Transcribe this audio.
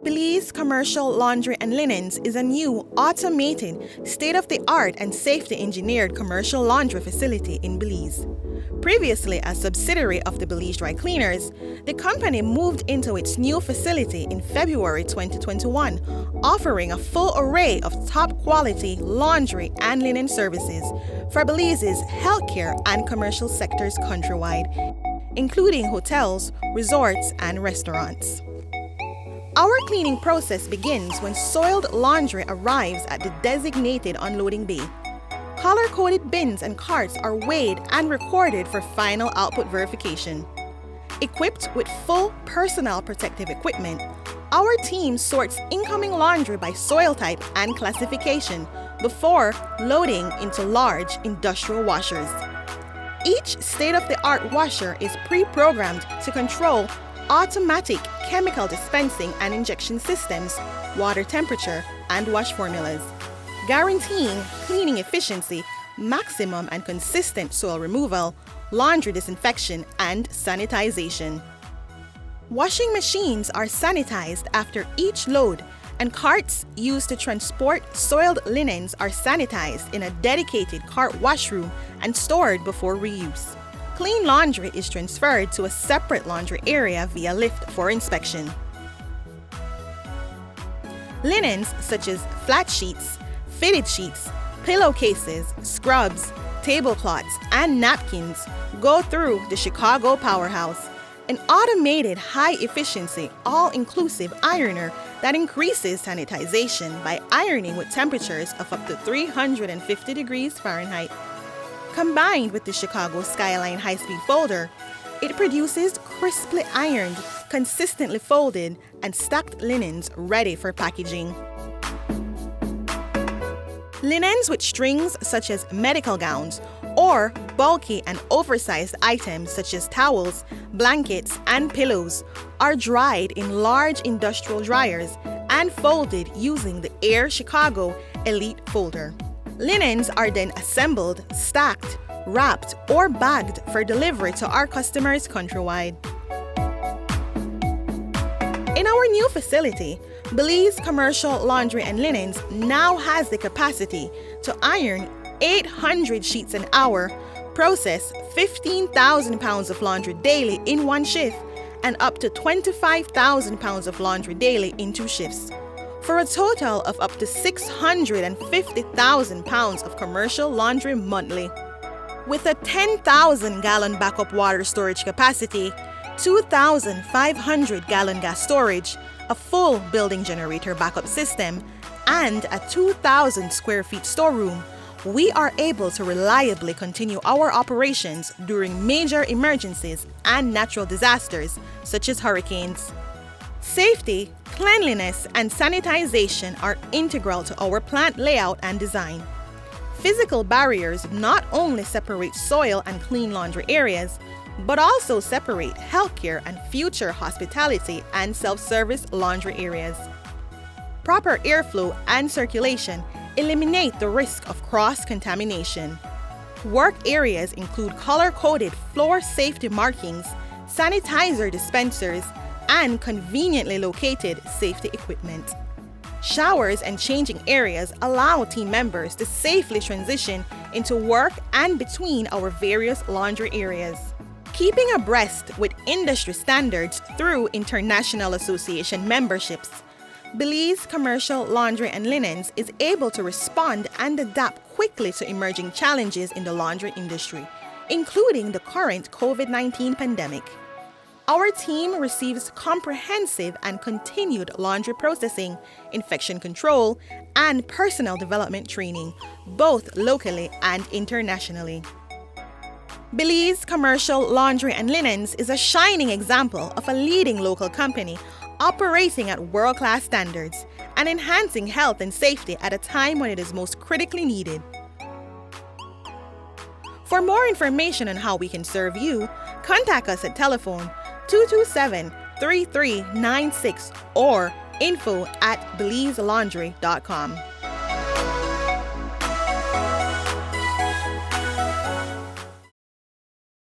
Belize Commercial Laundry and Linens is a new, automated, state-of-the-art and safety-engineered commercial laundry facility in Belize. Previously a subsidiary of the Belize Dry Cleaners, the company moved into its new facility in February 2021, offering a full array of top-quality laundry and linen services for Belize's healthcare and commercial sectors countrywide, including hotels, resorts, and restaurants. Our cleaning process begins when soiled laundry arrives at the designated unloading bay. Color-coded bins and carts are weighed and recorded for final output verification. Equipped with full personal protective equipment, our team sorts incoming laundry by soil type and classification before loading into large industrial washers. Each state-of-the-art washer is pre-programmed to control automatic chemical dispensing and injection systems, water temperature, and wash formulas, guaranteeing cleaning efficiency, maximum and consistent soil removal, laundry disinfection, and sanitization. Washing machines are sanitized after each load, and carts used to transport soiled linens are sanitized in a dedicated cart washroom and stored before reuse. Clean laundry is transferred to a separate laundry area via lift for inspection. Linens such as flat sheets, fitted sheets, pillowcases, scrubs, tablecloths, and napkins go through the Chicago Powerhouse, an automated high-efficiency, all-inclusive ironer that increases sanitization by ironing with temperatures of up to 350 degrees Fahrenheit. Combined with the Chicago Skyline high-speed folder, it produces crisply ironed, consistently folded, and stacked linens ready for packaging. Linens with strings such as medical gowns or bulky and oversized items such as towels, blankets, and pillows are dried in large industrial dryers and folded using the Air Chicago Elite folder. Linens are then assembled, stacked, wrapped, or bagged for delivery to our customers countrywide. In our new facility, Belize Commercial Laundry and Linens now has the capacity to iron 800 sheets an hour, process 15,000 pounds of laundry daily in one shift, and up to 25,000 pounds of laundry daily in 2 shifts, for a total of up to 650,000 pounds of commercial laundry monthly. With a 10,000-gallon backup water storage capacity, 2,500-gallon gas storage, a full building generator backup system, and a 2,000 square feet storeroom, we are able to reliably continue our operations during major emergencies and natural disasters such as hurricanes. Safety, cleanliness, and sanitization are integral to our plant layout and design. Physical barriers not only separate soil and clean laundry areas, but also separate healthcare and future hospitality and self-service laundry areas. Proper airflow and circulation eliminate the risk of cross-contamination. Work areas include color-coded floor safety markings, sanitizer dispensers, and conveniently located safety equipment. Showers and changing areas allow team members to safely transition into work and between our various laundry areas. Keeping abreast with industry standards through International Association memberships, Belize Commercial Laundry and Linens is able to respond and adapt quickly to emerging challenges in the laundry industry, including the current COVID-19 pandemic. Our team receives comprehensive and continued laundry processing, infection control, and personal development training, both locally and internationally. Belize Commercial Laundry and Linens is a shining example of a leading local company operating at world-class standards and enhancing health and safety at a time when it is most critically needed. For more information on how we can serve you, contact us at telephone 227-3396 or info@belizelaundry.com.